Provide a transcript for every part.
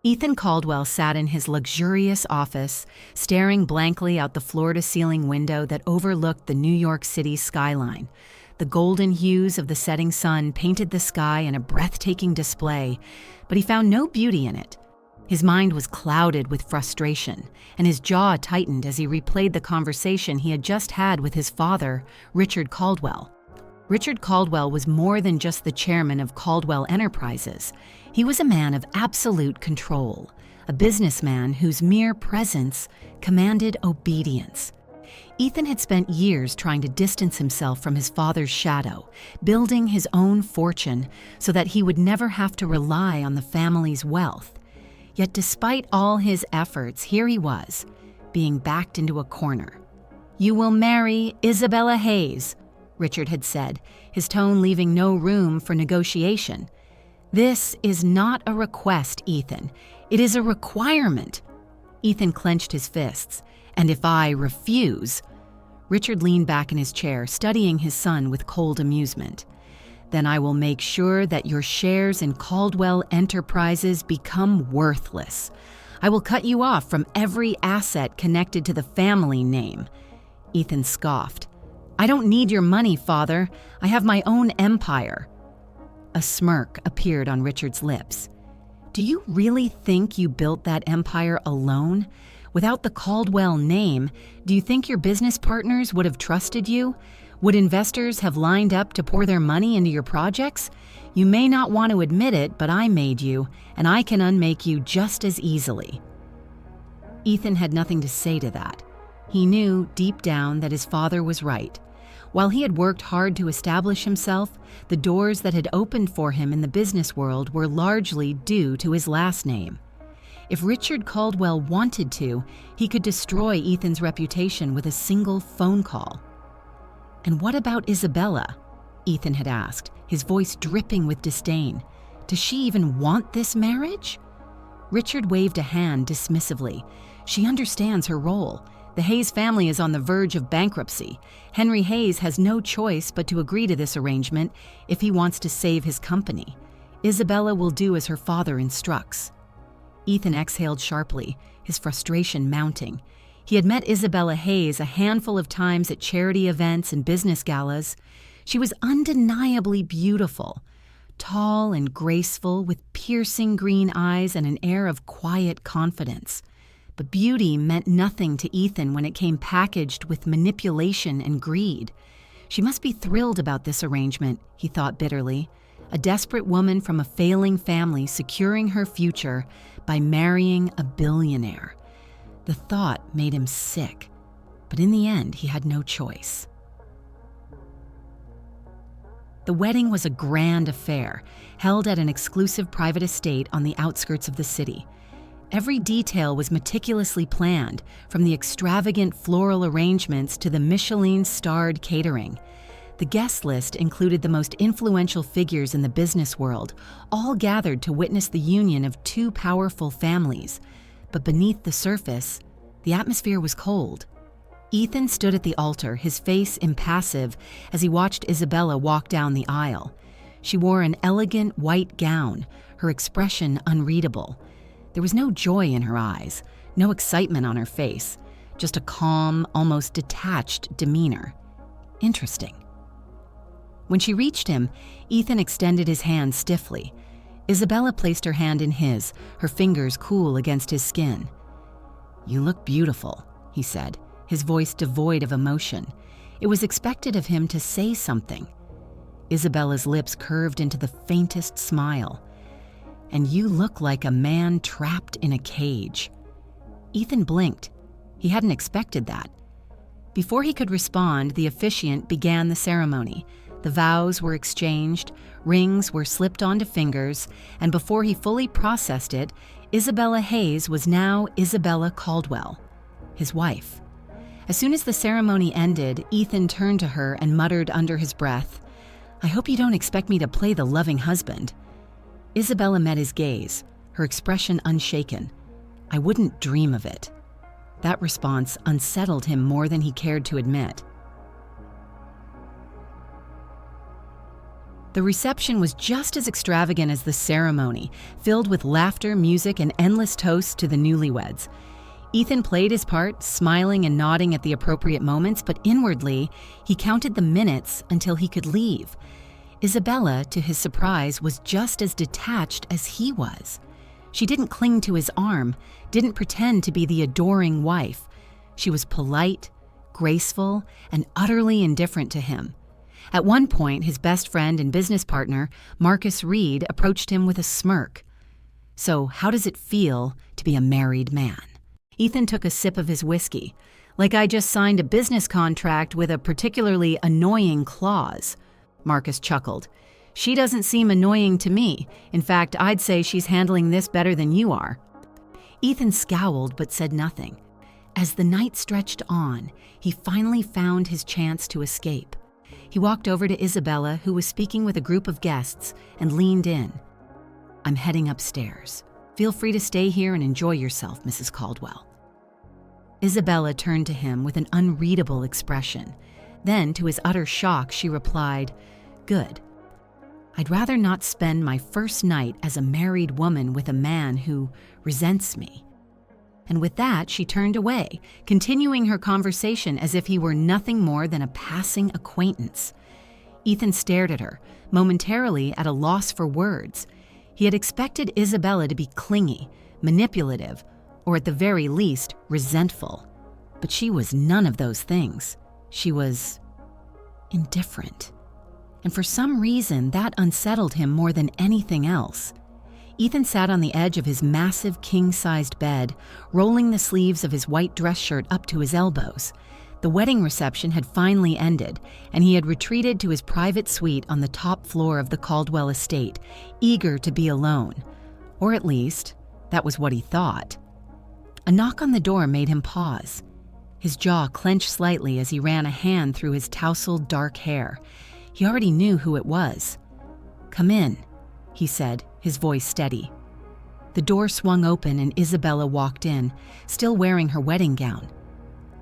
Ethan Caldwell sat in his luxurious office, staring blankly out the floor-to-ceiling window that overlooked the New York City skyline. The golden hues of the setting sun painted the sky in a breathtaking display, but he found no beauty in it. His mind was clouded with frustration, and his jaw tightened as he replayed the conversation he had just had with his father, Richard Caldwell. Richard Caldwell was more than just the chairman of Caldwell Enterprises. He was a man of absolute control, a businessman whose mere presence commanded obedience. Ethan had spent years trying to distance himself from his father's shadow, building his own fortune so that he would never have to rely on the family's wealth. Yet despite all his efforts, here he was, being backed into a corner. "You will marry Isabella Hayes," Richard had said, his tone leaving no room for negotiation. "This is not a request, Ethan. It is a requirement." Ethan clenched his fists. "And if I refuse?" Richard leaned back in his chair, studying his son with cold amusement. "Then I will make sure that your shares in Caldwell Enterprises become worthless. I will cut you off from every asset connected to the family name." Ethan scoffed. "I don't need your money, Father. I have my own empire." A smirk appeared on Richard's lips. "Do you really think you built that empire alone? Without the Caldwell name, do you think your business partners would have trusted you? Would investors have lined up to pour their money into your projects? You may not want to admit it, but I made you, and I can unmake you just as easily." Ethan had nothing to say to that. He knew deep down that his father was right. While he had worked hard to establish himself, the doors that had opened for him in the business world were largely due to his last name. If Richard Caldwell wanted to, he could destroy Ethan's reputation with a single phone call. "And what about Isabella?" Ethan had asked, his voice dripping with disdain. "Does she even want this marriage?" Richard waved a hand dismissively. "She understands her role. The Hayes family is on the verge of bankruptcy. Henry Hayes has no choice but to agree to this arrangement if he wants to save his company. Isabella will do as her father instructs." Ethan exhaled sharply, his frustration mounting. He had met Isabella Hayes a handful of times at charity events and business galas. She was undeniably beautiful, tall and graceful, with piercing green eyes and an air of quiet confidence. But beauty meant nothing to Ethan when it came packaged with manipulation and greed. She must be thrilled about this arrangement, he thought bitterly. A desperate woman from a failing family securing her future by marrying a billionaire. The thought made him sick, but in the end, he had no choice. The wedding was a grand affair, held at an exclusive private estate on the outskirts of the city. Every detail was meticulously planned, from the extravagant floral arrangements to the Michelin-starred catering. The guest list included the most influential figures in the business world, all gathered to witness the union of two powerful families. But beneath the surface, the atmosphere was cold. Ethan stood at the altar, his face impassive, as he watched Isabella walk down the aisle. She wore an elegant white gown, her expression unreadable. There was no joy in her eyes, no excitement on her face, just a calm, almost detached demeanor. Interesting. When she reached him, Ethan extended his hand stiffly. Isabella placed her hand in his, her fingers cool against his skin. "You look beautiful," he said, his voice devoid of emotion. It was expected of him to say something. Isabella's lips curved into the faintest smile. "And you look like a man trapped in a cage." Ethan blinked. He hadn't expected that. Before he could respond, the officiant began the ceremony. The vows were exchanged, rings were slipped onto fingers, and before he fully processed it, Isabella Hayes was now Isabella Caldwell, his wife. As soon as the ceremony ended, Ethan turned to her and muttered under his breath, "I hope you don't expect me to play the loving husband." Isabella met his gaze, her expression unshaken. "I wouldn't dream of it." That response unsettled him more than he cared to admit. The reception was just as extravagant as the ceremony, filled with laughter, music, and endless toasts to the newlyweds. Ethan played his part, smiling and nodding at the appropriate moments, but inwardly, he counted the minutes until he could leave. Isabella, to his surprise, was just as detached as he was. She didn't cling to his arm, didn't pretend to be the adoring wife. She was polite, graceful, and utterly indifferent to him. At one point, his best friend and business partner, Marcus Reed, approached him with a smirk. "So, how does it feel to be a married man?" Ethan took a sip of his whiskey. "Like I just signed a business contract with a particularly annoying clause." Marcus chuckled. "She doesn't seem annoying to me. In fact, I'd say she's handling this better than you are." Ethan scowled but said nothing. As the night stretched on, he finally found his chance to escape. He walked over to Isabella, who was speaking with a group of guests, and leaned in. "I'm heading upstairs. Feel free to stay here and enjoy yourself, Mrs. Caldwell." Isabella turned to him with an unreadable expression. Then, to his utter shock, she replied, "Good. I'd rather not spend my first night as a married woman with a man who resents me." And with that, she turned away, continuing her conversation as if he were nothing more than a passing acquaintance. Ethan stared at her, momentarily at a loss for words. He had expected Isabella to be clingy, manipulative, or at the very least, resentful. But she was none of those things. She was indifferent. And for some reason, that unsettled him more than anything else. Ethan sat on the edge of his massive king-sized bed, rolling the sleeves of his white dress shirt up to his elbows. The wedding reception had finally ended, and he had retreated to his private suite on the top floor of the Caldwell estate, eager to be alone. Or at least, that was what he thought. A knock on the door made him pause. His jaw clenched slightly as he ran a hand through his tousled dark hair. He already knew who it was. "Come in," he said, his voice steady. The door swung open and Isabella walked in, still wearing her wedding gown.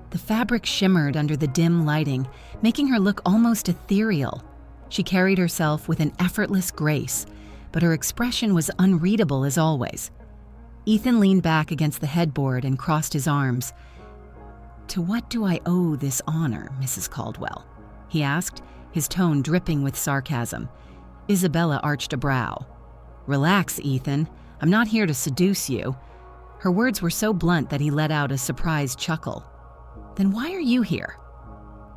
The fabric shimmered under the dim lighting, making her look almost ethereal. She carried herself with an effortless grace, but her expression was unreadable as always. Ethan leaned back against the headboard and crossed his arms. "To what do I owe this honor, Mrs. Caldwell?" he asked, his tone dripping with sarcasm. Isabella arched a brow. "Relax, Ethan. I'm not here to seduce you." Her words were so blunt that he let out a surprised chuckle. "Then why are you here?"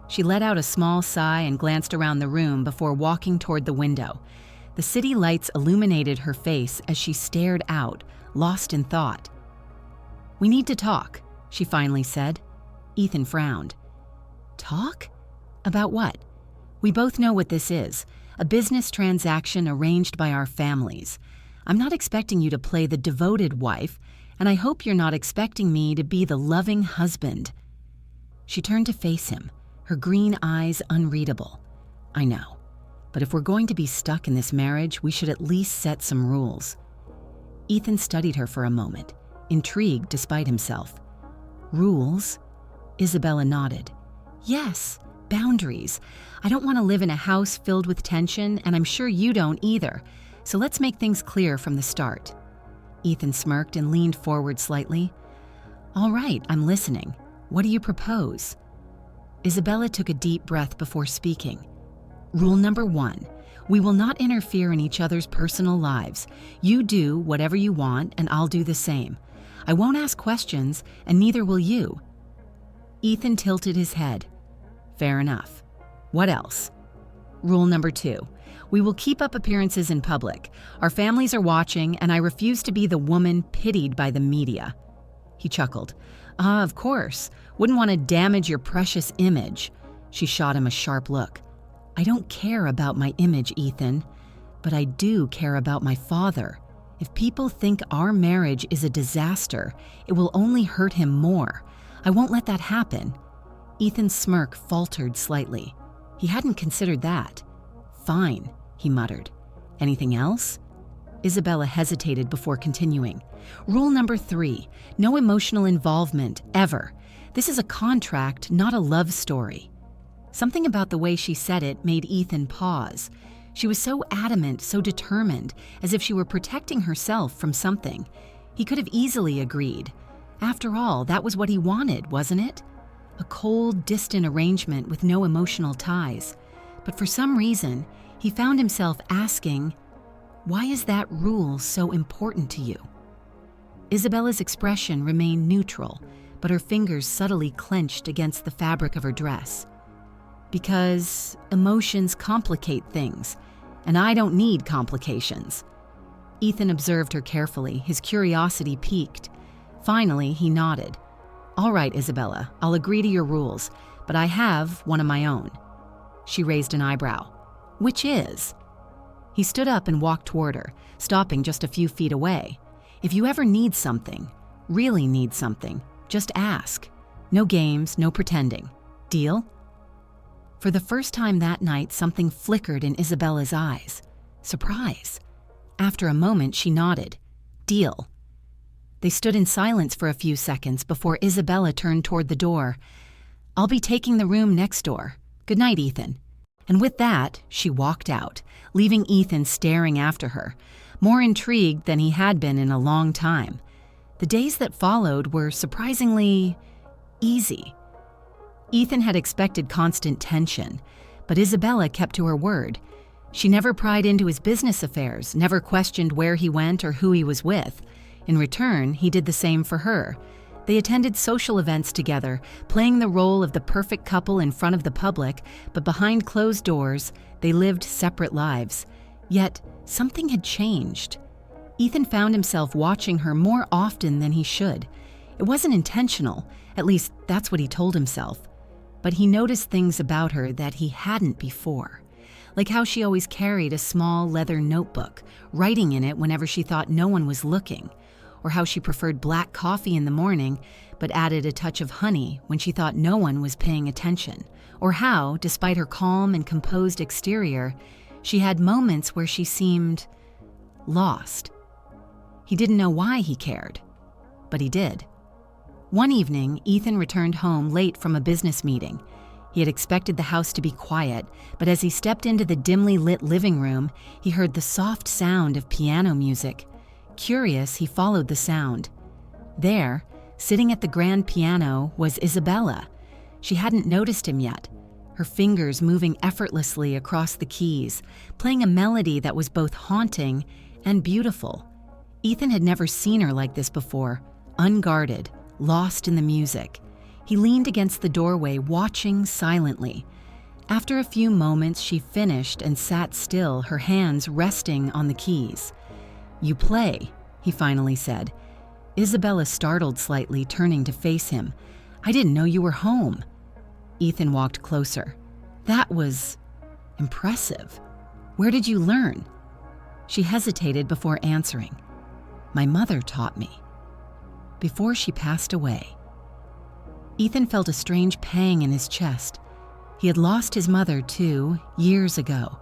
She let out a small sigh and glanced around the room before walking toward the window. The city lights illuminated her face as she stared out, lost in thought. "We need to talk," she finally said. Ethan frowned. "Talk? About what?" "We both know what this is. A business transaction arranged by our families. I'm not expecting you to play the devoted wife, and I hope you're not expecting me to be the loving husband." She turned to face him, her green eyes unreadable. "I know, but if we're going to be stuck in this marriage, we should at least set some rules." Ethan studied her for a moment, intrigued despite himself. "Rules?" Isabella nodded. "Yes. Boundaries. I don't want to live in a house filled with tension, and I'm sure you don't either. So let's make things clear from the start." Ethan smirked and leaned forward slightly. "All right, I'm listening. What do you propose?" Isabella took a deep breath before speaking. "Rule number 1. We will not interfere in each other's personal lives. You do whatever you want, and I'll do the same. I won't ask questions, and neither will you." Ethan tilted his head. "Fair enough. What else?" "Rule number 2. We will keep up appearances in public. Our families are watching, and I refuse to be the woman pitied by the media." He chuckled. Of course. Wouldn't want to damage your precious image." She shot him a sharp look. "I don't care about my image, Ethan, but I do care about my father. If people think our marriage is a disaster, it will only hurt him more. I won't let that happen." Ethan's smirk faltered slightly. He hadn't considered that. "Fine," he muttered. "Anything else?" Isabella hesitated before continuing. "Rule number 3, no emotional involvement, ever. This is a contract, not a love story." Something about the way she said it made Ethan pause. She was so adamant, so determined, as if she were protecting herself from something. He could have easily agreed. After all, that was what he wanted, wasn't it? A cold, distant arrangement with no emotional ties. But for some reason, he found himself asking, why is that rule so important to you? Isabella's expression remained neutral, but her fingers subtly clenched against the fabric of her dress. Because emotions complicate things, and I don't need complications. Ethan observed her carefully, his curiosity piqued. Finally, he nodded. All right, Isabella, I'll agree to your rules, but I have one of my own. She raised an eyebrow. Which is? He stood up and walked toward her, stopping just a few feet away. If you ever need something, really need something, just ask. No games, no pretending. Deal? For the first time that night, something flickered in Isabella's eyes. Surprise. After a moment, she nodded. Deal. They stood in silence for a few seconds before Isabella turned toward the door. I'll be taking the room next door. Good night, Ethan. And with that, she walked out, leaving Ethan staring after her, more intrigued than he had been in a long time. The days that followed were surprisingly easy. Ethan had expected constant tension, but Isabella kept to her word. She never pried into his business affairs, never questioned where he went or who he was with. In return, he did the same for her. They attended social events together, playing the role of the perfect couple in front of the public, but behind closed doors, they lived separate lives. Yet, something had changed. Ethan found himself watching her more often than he should. It wasn't intentional, at least that's what he told himself. But he noticed things about her that he hadn't before. Like how she always carried a small leather notebook, writing in it whenever she thought no one was looking. Or how she preferred black coffee in the morning, but added a touch of honey when she thought no one was paying attention. Or how, despite her calm and composed exterior, she had moments where she seemed lost. He didn't know why he cared, but he did. One evening, Ethan returned home late from a business meeting. He had expected the house to be quiet, but as he stepped into the dimly lit living room, he heard the soft sound of piano music. Curious, he followed the sound. There, sitting at the grand piano, was Isabella. She hadn't noticed him yet, her fingers moving effortlessly across the keys, playing a melody that was both haunting and beautiful. Ethan had never seen her like this before, unguarded, lost in the music. He leaned against the doorway, watching silently. After a few moments, she finished and sat still, her hands resting on the keys. You play, he finally said. Isabella startled slightly, turning to face him. I didn't know you were home. Ethan walked closer. That was impressive. Where did you learn? She hesitated before answering. My mother taught me. Before she passed away. Ethan felt a strange pang in his chest. He had lost his mother, too, years ago.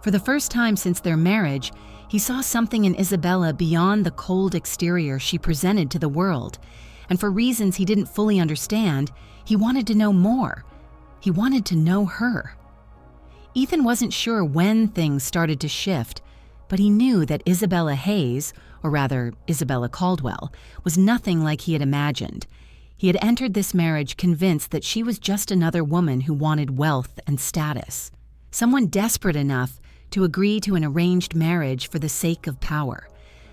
For the first time since their marriage, he saw something in Isabella beyond the cold exterior she presented to the world, and for reasons he didn't fully understand, he wanted to know more. He wanted to know her. Ethan wasn't sure when things started to shift, but he knew that Isabella Hayes, or rather Isabella Caldwell, was nothing like he had imagined. He had entered this marriage convinced that she was just another woman who wanted wealth and status, someone desperate enough to agree to an arranged marriage for the sake of power.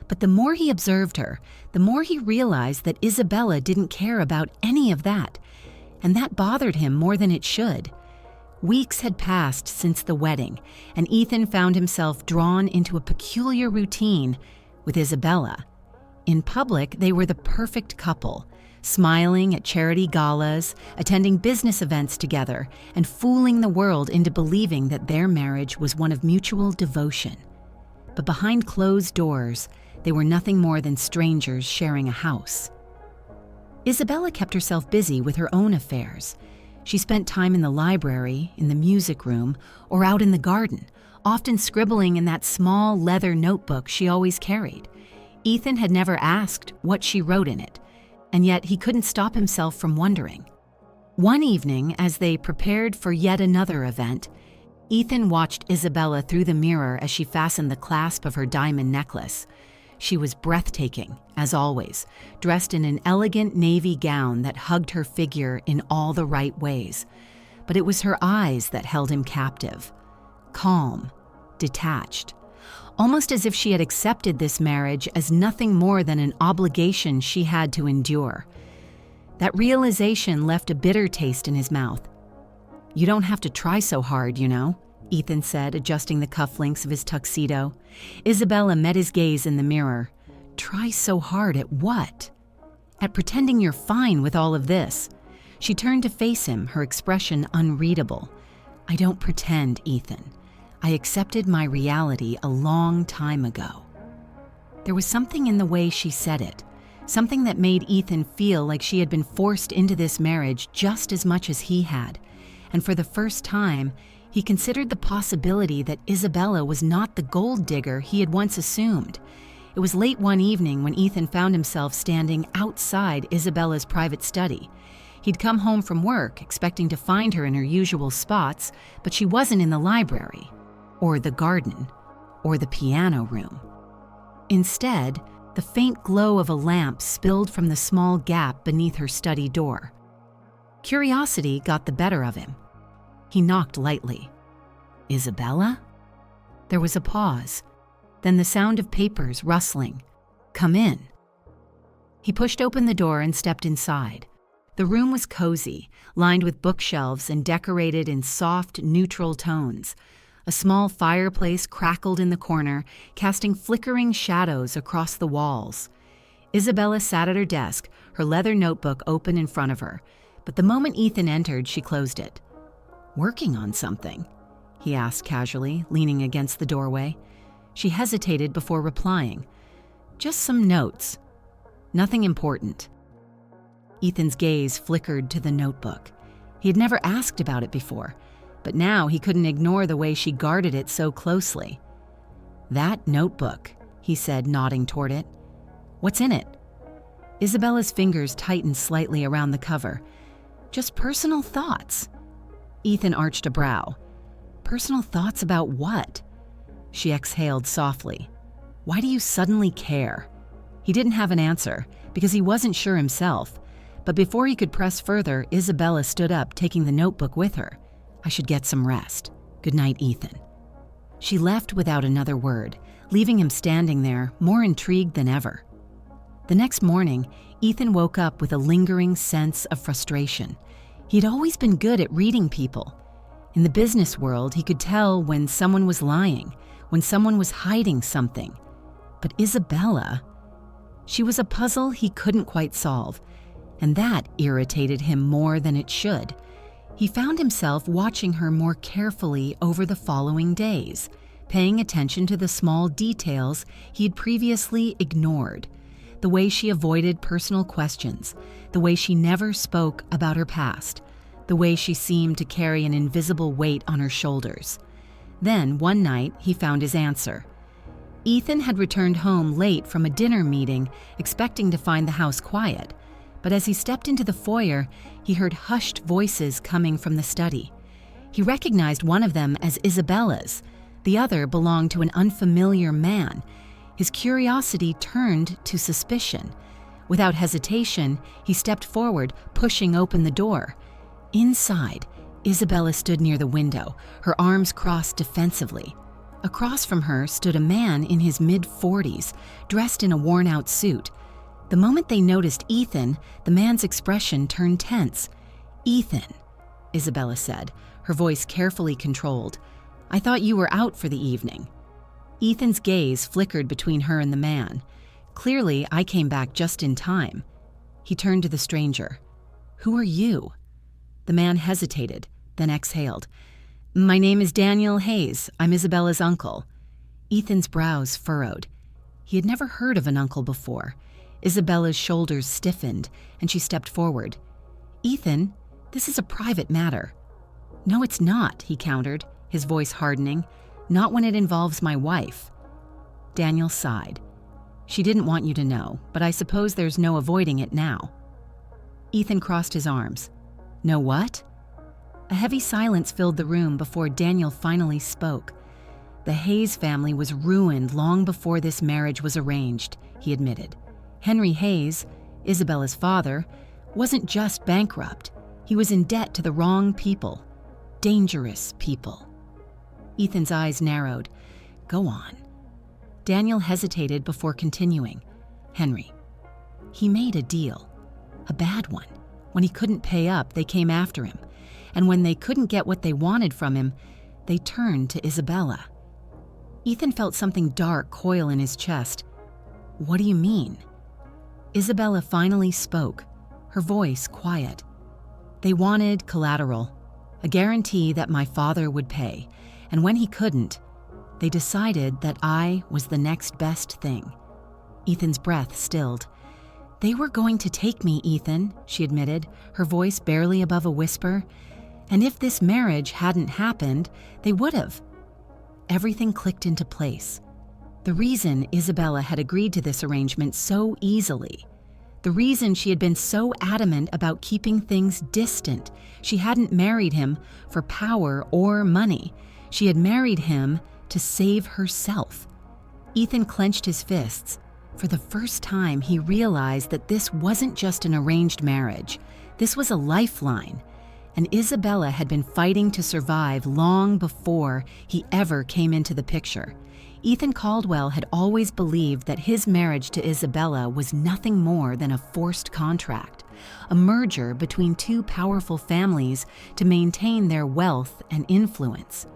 But the more he observed her, the more he realized that Isabella didn't care about any of that, and that bothered him more than it should. Weeks had passed since the wedding, and Ethan found himself drawn into a peculiar routine with Isabella. In public, they were the perfect couple, smiling at charity galas, attending business events together, and fooling the world into believing that their marriage was one of mutual devotion. But behind closed doors, they were nothing more than strangers sharing a house. Isabella kept herself busy with her own affairs. She spent time in the library, in the music room, or out in the garden, often scribbling in that small leather notebook she always carried. Ethan had never asked what she wrote in it, and yet he couldn't stop himself from wondering. One evening, as they prepared for yet another event, Ethan watched Isabella through the mirror as she fastened the clasp of her diamond necklace. She was breathtaking, as always, dressed in an elegant navy gown that hugged her figure in all the right ways. But it was her eyes that held him captive. Calm, detached, almost as if she had accepted this marriage as nothing more than an obligation she had to endure. That realization left a bitter taste in his mouth. "You don't have to try so hard, you know," Ethan said, adjusting the cufflinks of his tuxedo. Isabella met his gaze in the mirror. "Try so hard at what?" "At pretending you're fine with all of this." She turned to face him, her expression unreadable. "I don't pretend, Ethan. I accepted my reality a long time ago." There was something in the way she said it, something that made Ethan feel like she had been forced into this marriage just as much as he had. And for the first time, he considered the possibility that Isabella was not the gold digger he had once assumed. It was late one evening when Ethan found himself standing outside Isabella's private study. He'd come home from work expecting to find her in her usual spots, but she wasn't in the library, or the garden, or the piano room. Instead, the faint glow of a lamp spilled from the small gap beneath her study door. Curiosity got the better of him. He knocked lightly. "Isabella?" There was a pause, then the sound of papers rustling. "Come in." He pushed open the door and stepped inside. The room was cozy, lined with bookshelves and decorated in soft, neutral tones. A small fireplace crackled in the corner, casting flickering shadows across the walls. Isabella sat at her desk, her leather notebook open in front of her, but the moment Ethan entered, she closed it. "Working on something?" he asked casually, leaning against the doorway. She hesitated before replying. "Just some notes. Nothing important." Ethan's gaze flickered to the notebook. He had never asked about it before, but now he couldn't ignore the way she guarded it so closely. "That notebook," he said, nodding toward it. "What's in it?" Isabella's fingers tightened slightly around the cover. "Just personal thoughts." Ethan arched a brow. "Personal thoughts about what?" She exhaled softly. "Why do you suddenly care?" He didn't have an answer, because he wasn't sure himself. But before he could press further, Isabella stood up, taking the notebook with her. "I should get some rest. Good night, Ethan." She left without another word, leaving him standing there, more intrigued than ever. The next morning, Ethan woke up with a lingering sense of frustration. He'd always been good at reading people. In the business world, he could tell when someone was lying, when someone was hiding something. But Isabella, she was a puzzle he couldn't quite solve, and that irritated him more than it should. He found himself watching her more carefully over the following days, paying attention to the small details he'd previously ignored. The way she avoided personal questions, the way she never spoke about her past, the way she seemed to carry an invisible weight on her shoulders. Then, one night, he found his answer. Ethan had returned home late from a dinner meeting, expecting to find the house quiet. But as he stepped into the foyer, he heard hushed voices coming from the study. He recognized one of them as Isabella's. The other belonged to an unfamiliar man. His curiosity turned to suspicion. Without hesitation, he stepped forward, pushing open the door. Inside, Isabella stood near the window, her arms crossed defensively. Across from her stood a man in his mid-40s, dressed in a worn-out suit. The moment they noticed Ethan, the man's expression turned tense. "Ethan," Isabella said, her voice carefully controlled. "I thought you were out for the evening." Ethan's gaze flickered between her and the man. "Clearly, I came back just in time." He turned to the stranger. "Who are you?" The man hesitated, then exhaled. "My name is Daniel Hayes. I'm Isabella's uncle." Ethan's brows furrowed. He had never heard of an uncle before. Isabella's shoulders stiffened, and she stepped forward. "Ethan, this is a private matter." "No, it's not," he countered, his voice hardening. "Not when it involves my wife." Daniel sighed. "She didn't want you to know, but I suppose there's no avoiding it now." Ethan crossed his arms. "No what?" A heavy silence filled the room before Daniel finally spoke. The Hayes family was ruined long before this marriage was arranged, he admitted. Henry Hayes, Isabella's father, wasn't just bankrupt. He was in debt to the wrong people. Dangerous people. Ethan's eyes narrowed. Go on. Daniel hesitated before continuing. Henry. He made a deal. A bad one. When he couldn't pay up, they came after him. And when they couldn't get what they wanted from him, they turned to Isabella. Ethan felt something dark coil in his chest. What do you mean? Isabella finally spoke, her voice quiet. They wanted collateral, a guarantee that my father would pay, and when he couldn't, they decided that I was the next best thing. Ethan's breath stilled. They were going to take me, Ethan, she admitted, her voice barely above a whisper. And if this marriage hadn't happened, they would have. Everything clicked into place. The reason Isabella had agreed to this arrangement so easily, the reason she had been so adamant about keeping things distant, she hadn't married him for power or money. She had married him to save herself. Ethan clenched his fists. For the first time, he realized that this wasn't just an arranged marriage. This was a lifeline. And Isabella had been fighting to survive long before he ever came into the picture. Ethan Caldwell had always believed that his marriage to Isabella was nothing more than a forced contract, a merger between two powerful families to maintain their wealth and influence.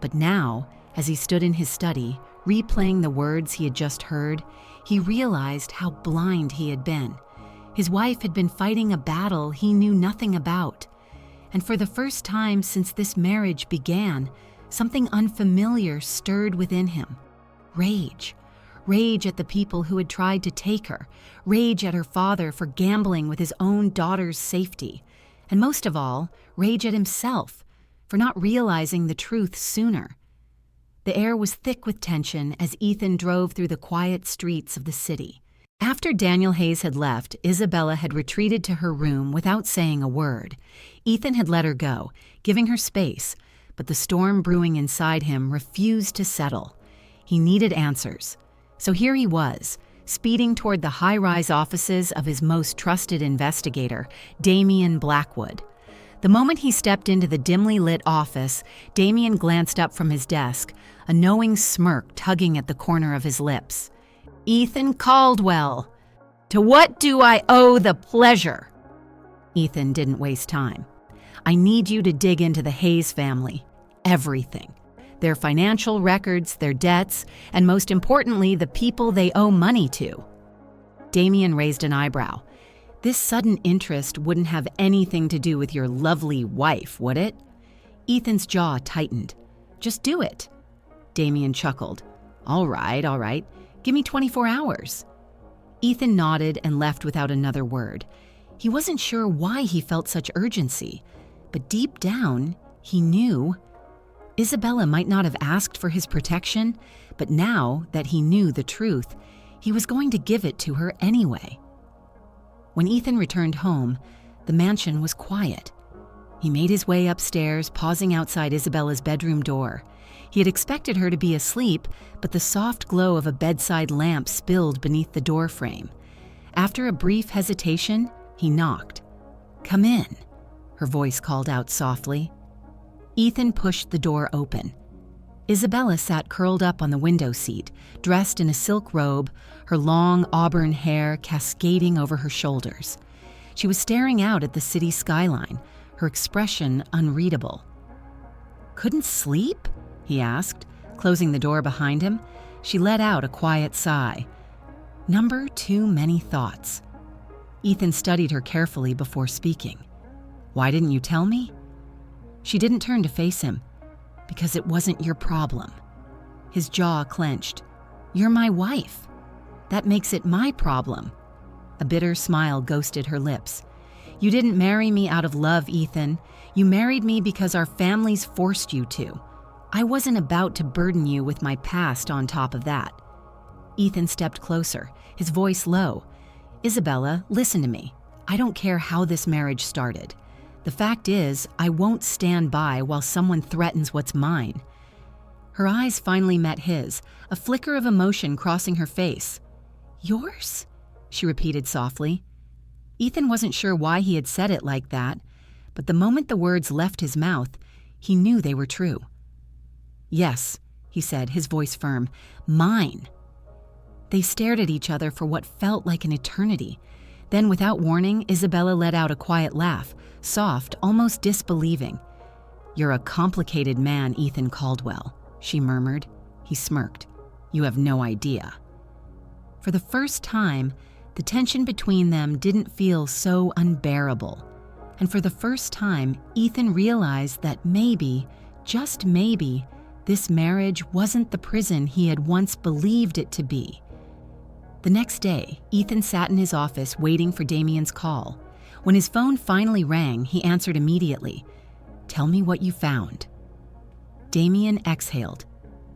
But now, as he stood in his study, replaying the words he had just heard, he realized how blind he had been. His wife had been fighting a battle he knew nothing about. And for the first time since this marriage began, something unfamiliar stirred within him. Rage. Rage at the people who had tried to take her. Rage at her father for gambling with his own daughter's safety. And most of all, rage at himself for not realizing the truth sooner. The air was thick with tension as Ethan drove through the quiet streets of the city. After Daniel Hayes had left, Isabella had retreated to her room without saying a word. Ethan had let her go, giving her space, but the storm brewing inside him refused to settle. He needed answers. So here he was, speeding toward the high-rise offices of his most trusted investigator, Damian Blackwood. The moment he stepped into the dimly lit office, Damian glanced up from his desk, a knowing smirk tugging at the corner of his lips. Ethan Caldwell, to what do I owe the pleasure? Ethan didn't waste time. I need you to dig into the Hayes family. Everything. Their financial records, their debts, and most importantly, the people they owe money to. Damian raised an eyebrow. This sudden interest wouldn't have anything to do with your lovely wife, would it? Ethan's jaw tightened. Just do it. Damian chuckled. All right. Give me 24 hours. Ethan nodded and left without another word. He wasn't sure why he felt such urgency, but deep down, he knew. Isabella might not have asked for his protection, but now that he knew the truth, he was going to give it to her anyway. When Ethan returned home, the mansion was quiet. He made his way upstairs, pausing outside Isabella's bedroom door. He had expected her to be asleep, but the soft glow of a bedside lamp spilled beneath the door frame. After a brief hesitation, he knocked. Come in, her voice called out softly. Ethan pushed the door open. Isabella sat curled up on the window seat, dressed in a silk robe, her long auburn hair cascading over her shoulders. She was staring out at the city skyline, her expression unreadable. Couldn't sleep? He asked, closing the door behind him. She let out a quiet sigh. Number too many thoughts. Ethan studied her carefully before speaking. Why didn't you tell me? She didn't turn to face him. Because it wasn't your problem. His jaw clenched. You're my wife. That makes it my problem. A bitter smile ghosted her lips. You didn't marry me out of love, Ethan. You married me because our families forced you to. I wasn't about to burden you with my past on top of that. Ethan stepped closer, his voice low. Isabella, listen to me. I don't care how this marriage started. The fact is, I won't stand by while someone threatens what's mine." Her eyes finally met his, a flicker of emotion crossing her face. "Yours?" she repeated softly. Ethan wasn't sure why he had said it like that, but the moment the words left his mouth, he knew they were true. "Yes," he said, his voice firm. "Mine." They stared at each other for what felt like an eternity. Then, without warning, Isabella let out a quiet laugh, soft, almost disbelieving. "You're a complicated man, Ethan Caldwell," she murmured. He smirked. "You have no idea." For the first time, the tension between them didn't feel so unbearable. And for the first time, Ethan realized that maybe, just maybe, this marriage wasn't the prison he had once believed it to be. The next day, Ethan sat in his office waiting for Damien's call. When his phone finally rang, he answered immediately. "Tell me what you found." Damien exhaled.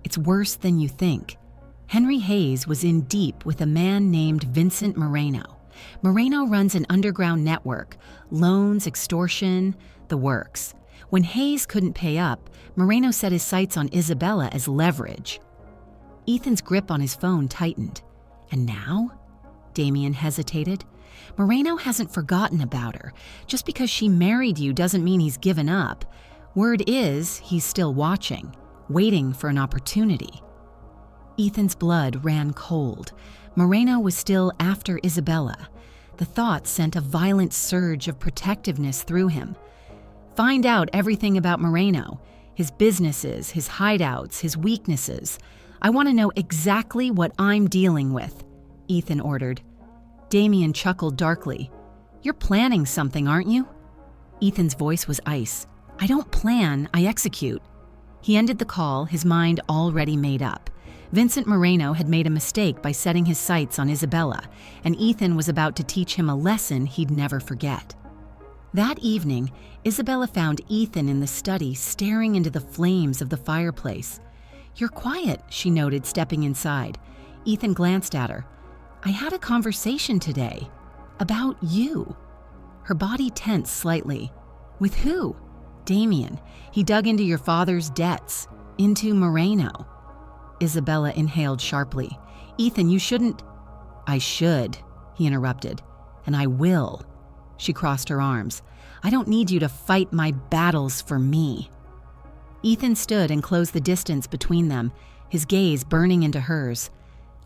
"It's worse than you think." Henry Hayes was in deep with a man named Vincent Moreno. Moreno runs an underground network, loans, extortion, the works. When Hayes couldn't pay up, Moreno set his sights on Isabella as leverage. Ethan's grip on his phone tightened. "And now?" Damien hesitated. "Moreno hasn't forgotten about her. Just because she married you doesn't mean he's given up. Word is, he's still watching, waiting for an opportunity." Ethan's blood ran cold. Moreno was still after Isabella. The thought sent a violent surge of protectiveness through him. "Find out everything about Moreno, his businesses, his hideouts, his weaknesses. I want to know exactly what I'm dealing with," Ethan ordered. Damien chuckled darkly. "You're planning something, aren't you?" Ethan's voice was ice. "I don't plan, I execute." He ended the call, his mind already made up. Vincent Moreno had made a mistake by setting his sights on Isabella, and Ethan was about to teach him a lesson he'd never forget. That evening, Isabella found Ethan in the study staring into the flames of the fireplace. "You're quiet," she noted, stepping inside. Ethan glanced at her. "I had a conversation today. About you." Her body tensed slightly. "With who?" "Damien. He dug into your father's debts. Into Moreno." Isabella inhaled sharply. "Ethan, you shouldn't—" "I should," he interrupted. "And I will." She crossed her arms. "I don't need you to fight my battles for me." Ethan stood and closed the distance between them, his gaze burning into hers.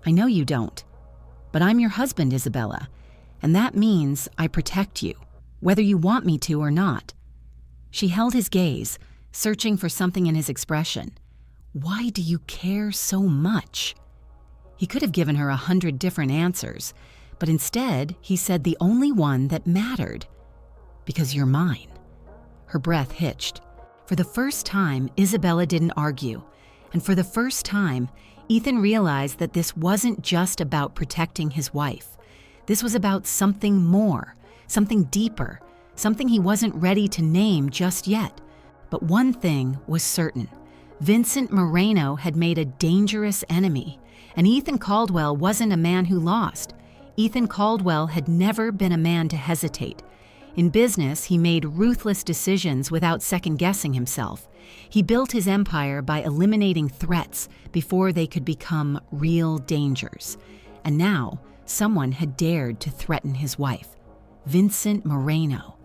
"I know you don't. But I'm your husband, Isabella, and that means I protect you, whether you want me to or not." She held his gaze, searching for something in his expression. "Why do you care so much?" He could have given her 100 different answers, but instead he said the only one that mattered. "Because you're mine." Her breath hitched. For the first time, Isabella didn't argue, and for the first time, Ethan realized that this wasn't just about protecting his wife. This was about something more, something deeper, something he wasn't ready to name just yet. But one thing was certain. Vincent Moreno had made a dangerous enemy, and Ethan Caldwell wasn't a man who lost. Ethan Caldwell had never been a man to hesitate. In business, he made ruthless decisions without second-guessing himself. He built his empire by eliminating threats before they could become real dangers. And now, someone had dared to threaten his wife. Vincent Moreno.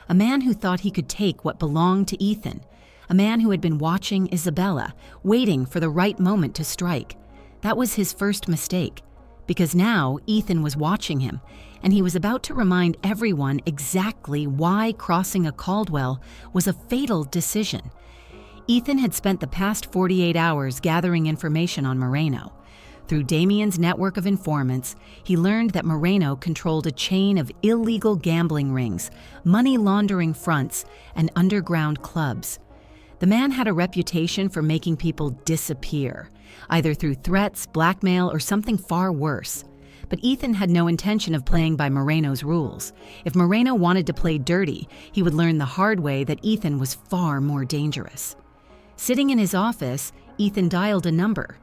A man who thought he could take what belonged to Ethan. A man who had been watching Isabella, waiting for the right moment to strike. That was his first mistake, because now Ethan was watching him, and he was about to remind everyone exactly why crossing a Caldwell was a fatal decision. Ethan had spent the past 48 hours gathering information on Moreno. Through Damien's network of informants, he learned that Moreno controlled a chain of illegal gambling rings, money laundering fronts, and underground clubs. The man had a reputation for making people disappear, either through threats, blackmail, or something far worse. But Ethan had no intention of playing by Moreno's rules. If Moreno wanted to play dirty, he would learn the hard way that Ethan was far more dangerous. Sitting in his office, Ethan dialed a number.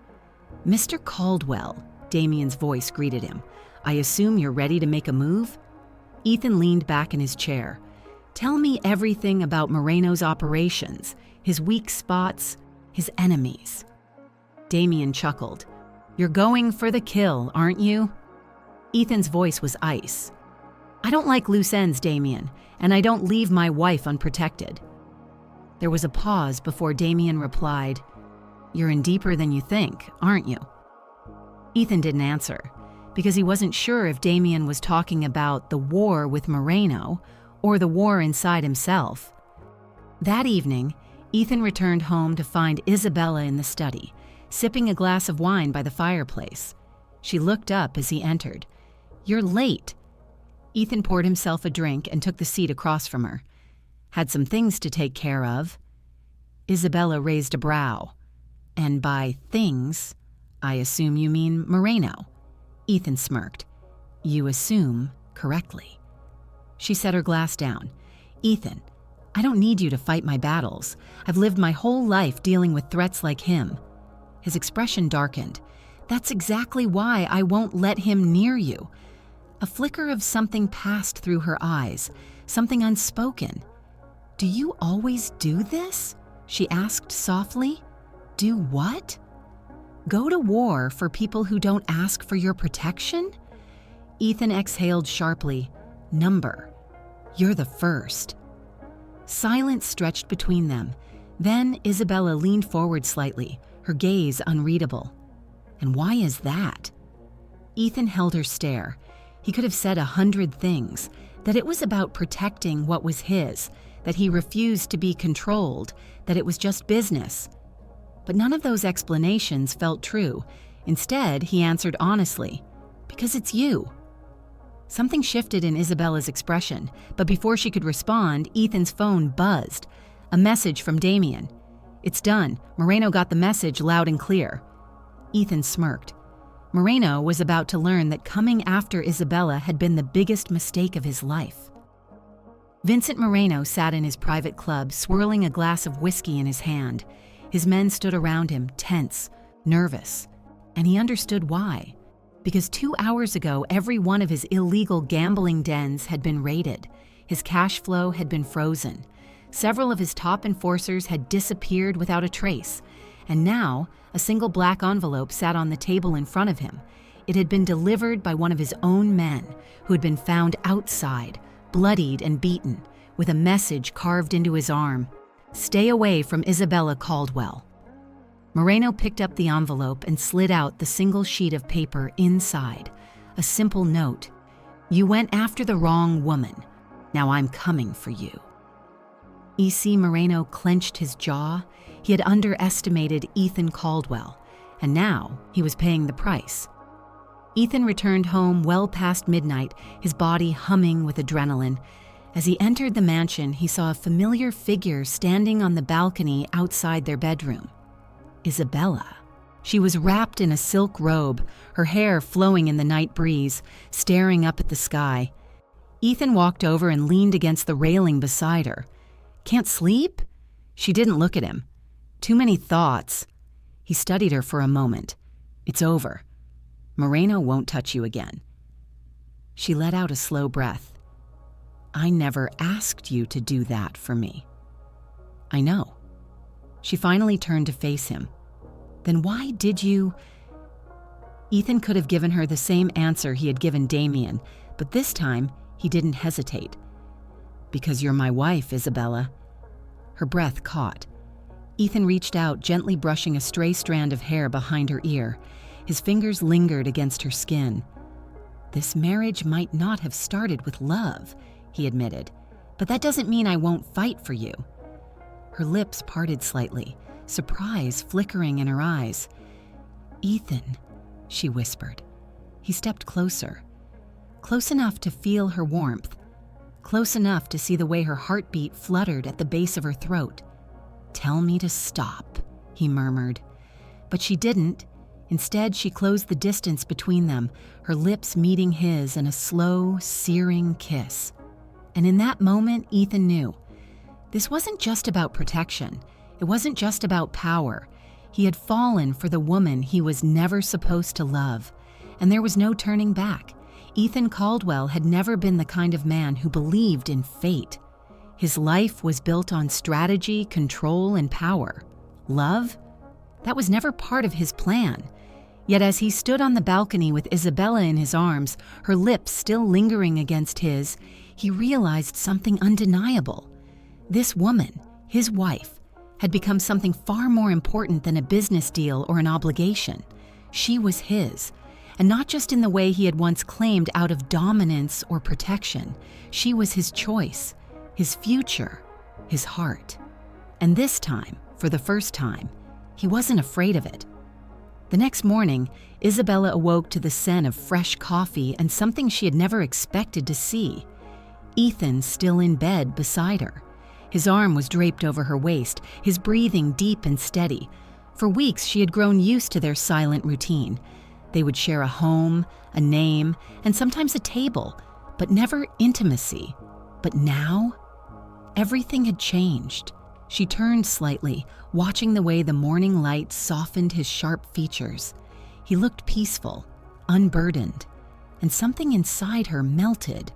"Mr. Caldwell," Damien's voice greeted him. "I assume you're ready to make a move?" Ethan leaned back in his chair. Tell me everything about Moreno's operations, his weak spots, his enemies." Damien chuckled. "You're going for the kill, aren't you?" Ethan's voice was ice. "I don't like loose ends, Damien, and I don't leave my wife unprotected." There was a pause before Damien replied, "You're in deeper than you think, aren't you?" Ethan didn't answer, because he wasn't sure if Damien was talking about the war with Moreno or the war inside himself. That evening, Ethan returned home to find Isabella in the study, sipping a glass of wine by the fireplace. She looked up as he entered. "You're late." Ethan poured himself a drink and took the seat across from her. "Had some things to take care of." Isabella raised a brow. "And by things, I assume you mean Moreno." Ethan smirked. "You assume correctly." She set her glass down. "Ethan, I don't need you to fight my battles. I've lived my whole life dealing with threats like him." His expression darkened. "That's exactly why I won't let him near you." A flicker of something passed through her eyes, something unspoken. "Do you always do this?" she asked softly. "Do what? Go to war for people who don't ask for your protection?" Ethan exhaled sharply. "Number. You're the first." Silence stretched between them. Then Isabella leaned forward slightly, her gaze unreadable. "And why is that?" Ethan held her stare. He could have said 100 things, that it was about protecting what was his, that he refused to be controlled, that it was just business. But none of those explanations felt true. Instead, he answered honestly, "Because it's you." Something shifted in Isabella's expression, but before she could respond, Ethan's phone buzzed. A message from Damien. "It's done. Moreno got the message loud and clear." Ethan smirked. Moreno was about to learn that coming after Isabella had been the biggest mistake of his life. Vincent Moreno sat in his private club, swirling a glass of whiskey in his hand. His men stood around him, tense, nervous, and he understood why. Because 2 hours ago, every one of his illegal gambling dens had been raided. His cash flow had been frozen. Several of his top enforcers had disappeared without a trace. And now, a single black envelope sat on the table in front of him. It had been delivered by one of his own men, who had been found outside, bloodied and beaten, with a message carved into his arm. "Stay away from Isabella Caldwell." Moreno picked up the envelope and slid out the single sheet of paper inside. A simple note. "You went after the wrong woman. Now I'm coming for you." E.C. Moreno clenched his jaw. He had underestimated Ethan Caldwell, and now he was paying the price. Ethan returned home well past midnight, his body humming with adrenaline. As he entered the mansion, he saw a familiar figure standing on the balcony outside their bedroom. Isabella. She was wrapped in a silk robe, her hair flowing in the night breeze, staring up at the sky. Ethan walked over and leaned against the railing beside her. "Can't sleep?" She didn't look at him. "Too many thoughts." He studied her for a moment. "It's over. Moreno won't touch you again." She let out a slow breath. "I never asked you to do that for me." "I know." She finally turned to face him. "Then why did you—" Ethan could have given her the same answer he had given Damien, but this time he didn't hesitate. "Because you're my wife, Isabella." Her breath caught. Ethan reached out, gently brushing a stray strand of hair behind her ear. His fingers lingered against her skin. "This marriage might not have started with love," he admitted, "but that doesn't mean I won't fight for you." Her lips parted slightly, surprise flickering in her eyes. "Ethan," she whispered. He stepped closer. Close enough to feel her warmth. Close enough to see the way her heartbeat fluttered at the base of her throat. "Tell me to stop," he murmured. But she didn't. Instead, she closed the distance between them, her lips meeting his in a slow, searing kiss. And in that moment, Ethan knew. This wasn't just about protection. It wasn't just about power. He had fallen for the woman he was never supposed to love. And there was no turning back. Ethan Caldwell had never been the kind of man who believed in fate. His life was built on strategy, control, and power. Love? That was never part of his plan. Yet as he stood on the balcony with Isabella in his arms, her lips still lingering against his, he realized something undeniable. This woman, his wife, had become something far more important than a business deal or an obligation. She was his, and not just in the way he had once claimed out of dominance or protection. She was his choice, his future, his heart. And this time, for the first time, he wasn't afraid of it. The next morning, Isabella awoke to the scent of fresh coffee and something she had never expected to see. Ethan still in bed beside her. His arm was draped over her waist, his breathing deep and steady. For weeks, she had grown used to their silent routine. They would share a home, a name, and sometimes a table, but never intimacy. But now, everything had changed. She turned slightly, watching the way the morning light softened his sharp features. He looked peaceful, unburdened, and something inside her melted.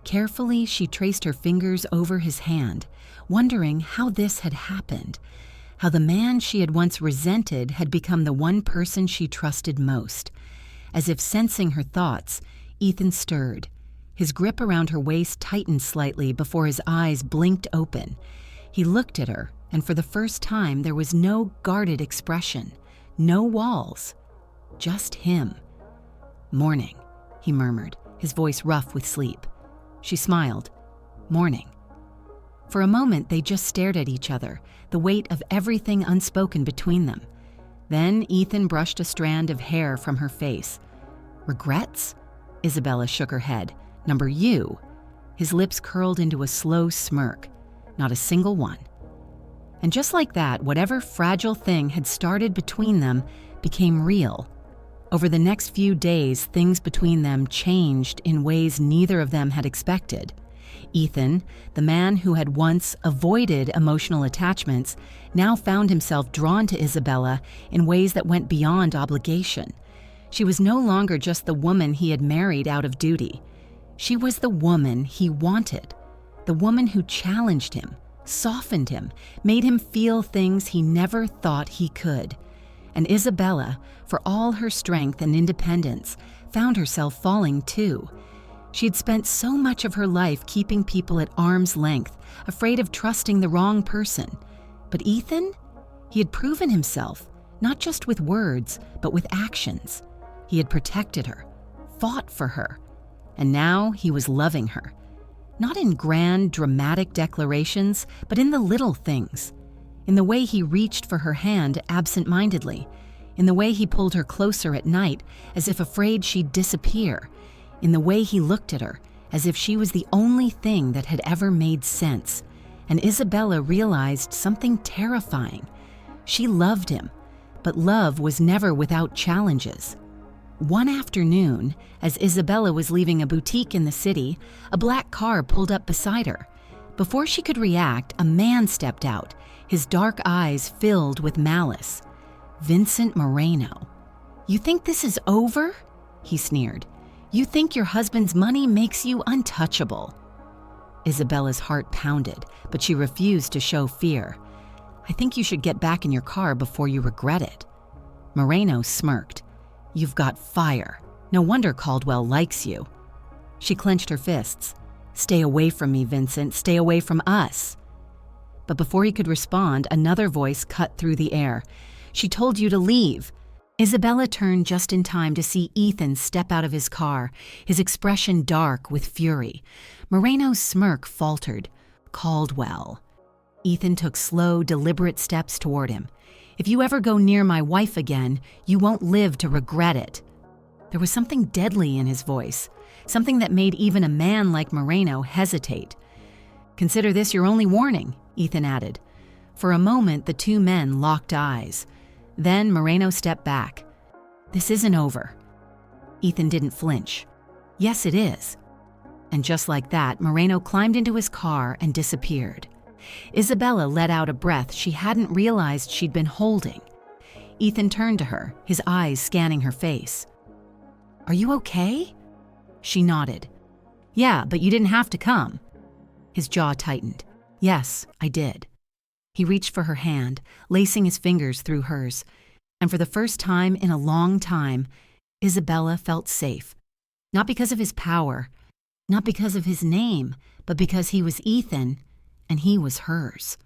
Carefully, she traced her fingers over his hand, wondering how this had happened, how the man she had once resented had become the one person she trusted most. As if sensing her thoughts, Ethan stirred. His grip around her waist tightened slightly before his eyes blinked open. He looked at her, and for the first time there was no guarded expression, no walls, just him. "Morning," he murmured, his voice rough with sleep. She smiled. "Morning." For a moment they just stared at each other, the weight of everything unspoken between them. Then Ethan brushed a strand of hair from her face. "Regrets?" Isabella shook her head. "Number you." His lips curled into a slow smirk. "Not a single one." And just like that, whatever fragile thing had started between them became real. Over the next few days, things between them changed in ways neither of them had expected. Ethan, the man who had once avoided emotional attachments, now found himself drawn to Isabella in ways that went beyond obligation. She was no longer just the woman he had married out of duty. She was the woman he wanted, the woman who challenged him, softened him, made him feel things he never thought he could. And Isabella, for all her strength and independence, found herself falling too. She had spent so much of her life keeping people at arm's length, afraid of trusting the wrong person. But Ethan? He had proven himself, not just with words, but with actions. He had protected her, fought for her, and now he was loving her. Not in grand, dramatic declarations, but in the little things. In the way he reached for her hand absent-mindedly, in the way he pulled her closer at night as if afraid she'd disappear, in the way he looked at her as if she was the only thing that had ever made sense. And Isabella realized something terrifying. She loved him, but love was never without challenges. One afternoon, as Isabella was leaving a boutique in the city, a black car pulled up beside her. Before she could react, a man stepped out, his dark eyes filled with malice. Vincent Moreno. "You think this is over?" he sneered. "You think your husband's money makes you untouchable." Isabella's heart pounded, but she refused to show fear. "I think you should get back in your car before you regret it." Moreno smirked. "You've got fire. No wonder Caldwell likes you." She clenched her fists. "Stay away from me, Vincent. Stay away from us." But before he could respond, another voice cut through the air. "She told you to leave." Isabella turned just in time to see Ethan step out of his car, his expression dark with fury. Moreno's smirk faltered. "Caldwell." Ethan took slow, deliberate steps toward him. "If you ever go near my wife again, you won't live to regret it." There was something deadly in his voice, something that made even a man like Moreno hesitate. "Consider this your only warning," Ethan added. For a moment, the two men locked eyes. Then Moreno stepped back. "This isn't over." Ethan didn't flinch. "Yes, it is." And just like that, Moreno climbed into his car and disappeared. Isabella let out a breath she hadn't realized she'd been holding. Ethan turned to her, his eyes scanning her face. "Are you okay?" She nodded. "Yeah, but you didn't have to come." His jaw tightened. Yes, I did. He reached for her hand, lacing his fingers through hers, and for the first time in a long time, Isabella felt safe. Not because of his power, not because of his name, but because he was Ethan, and he was hers.